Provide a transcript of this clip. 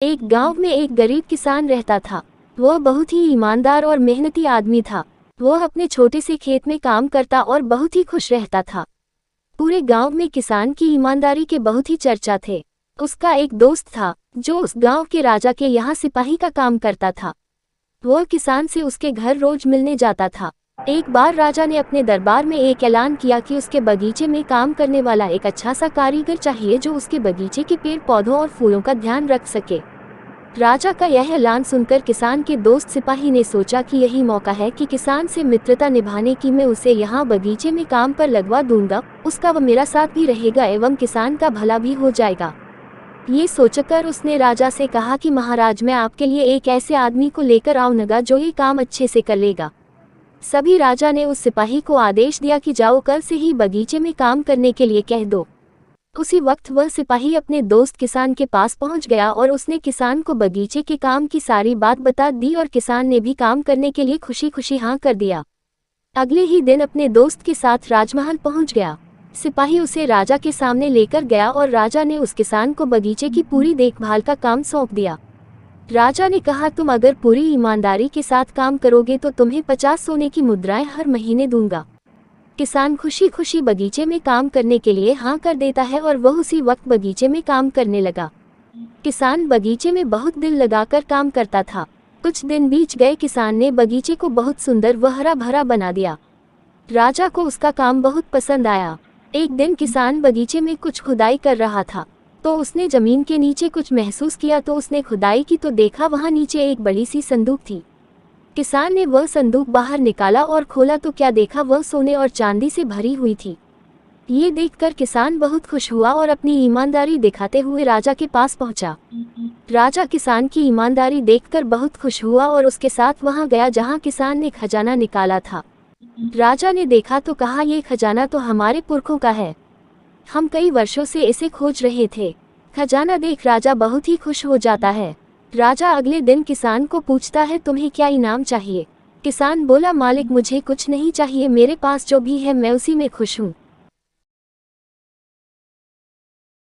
एक गांव में एक गरीब किसान रहता था। वह बहुत ही ईमानदार और मेहनती आदमी था। वह अपने छोटे से खेत में काम करता और बहुत ही खुश रहता था। पूरे गांव में किसान की ईमानदारी के बहुत ही चर्चा थे। उसका एक दोस्त था जो उस गांव के राजा के यहाँ सिपाही का काम करता था। वह किसान से उसके घर रोज मिलने जाता था। एक बार राजा ने अपने दरबार में एक ऐलान किया कि उसके बगीचे में काम करने वाला एक अच्छा सा कारीगर चाहिए जो उसके बगीचे के पेड़ पौधों और फूलों का ध्यान रख सके। राजा का यह ऐलान सुनकर किसान के दोस्त सिपाही ने सोचा कि यही मौका है कि किसान से मित्रता निभाने की मैं उसे यहाँ बगीचे में काम पर लगवा दूंगा। उसका व मेरा साथ भी रहेगा एवं किसान का भला भी हो जाएगा। ये सोचकर उसने राजा से कहा कि महाराज, मैं आपके लिए एक ऐसे आदमी को लेकर आऊंगा जो ये काम अच्छे से कर लेगा। सभी राजा ने उस सिपाही को आदेश दिया कि जाओ कल से ही बगीचे में काम करने के लिए कह दो। उसी वक्त वह सिपाही अपने दोस्त किसान के पास पहुंच गया और उसने किसान को बगीचे के काम की सारी बात बता दी और किसान ने भी काम करने के लिए खुशी खुशी हाँ कर दिया। अगले ही दिन अपने दोस्त के साथ राजमहल पहुंच गया। सिपाही उसे राजा के सामने लेकर गया और राजा ने उस किसान को बगीचे की पूरी देखभाल का काम सौंप दिया। राजा ने कहा, तुम अगर पूरी ईमानदारी के साथ काम करोगे तो तुम्हें 50 सोने की मुद्राएं हर महीने दूंगा। किसान खुशी खुशी बगीचे में काम करने के लिए हाँ कर देता है और वह उसी वक्त बगीचे में काम करने लगा। किसान बगीचे में बहुत दिल लगाकर काम करता था। कुछ दिन बीत गए। किसान ने बगीचे को बहुत सुंदर व हरा भरा बना दिया। राजा को उसका काम बहुत पसंद आया। एक दिन किसान बगीचे में कुछ खुदाई कर रहा था तो उसने जमीन के नीचे कुछ महसूस किया। तो उसने खुदाई की तो देखा वहां नीचे एक बड़ी सी संदूक थी। किसान ने वह संदूक बाहर निकाला और खोला तो क्या देखा, वह सोने और चांदी से भरी हुई थी। ये देखकर किसान बहुत खुश हुआ और अपनी ईमानदारी दिखाते हुए राजा के पास पहुंचा। राजा किसान की ईमानदारी देखकर बहुत खुश हुआ और उसके साथ वहां गया जहां किसान ने खजाना निकाला था। राजा ने देखा तो कहा, ये खजाना तो हमारे पुरखों का है, हम कई वर्षों से इसे खोज रहे थे। खजाना देख राजा बहुत ही खुश हो जाता है। राजा अगले दिन किसान को पूछता है, तुम्हें क्या इनाम चाहिए? किसान बोला, मालिक मुझे कुछ नहीं चाहिए, मेरे पास जो भी है मैं उसी में खुश हूँ।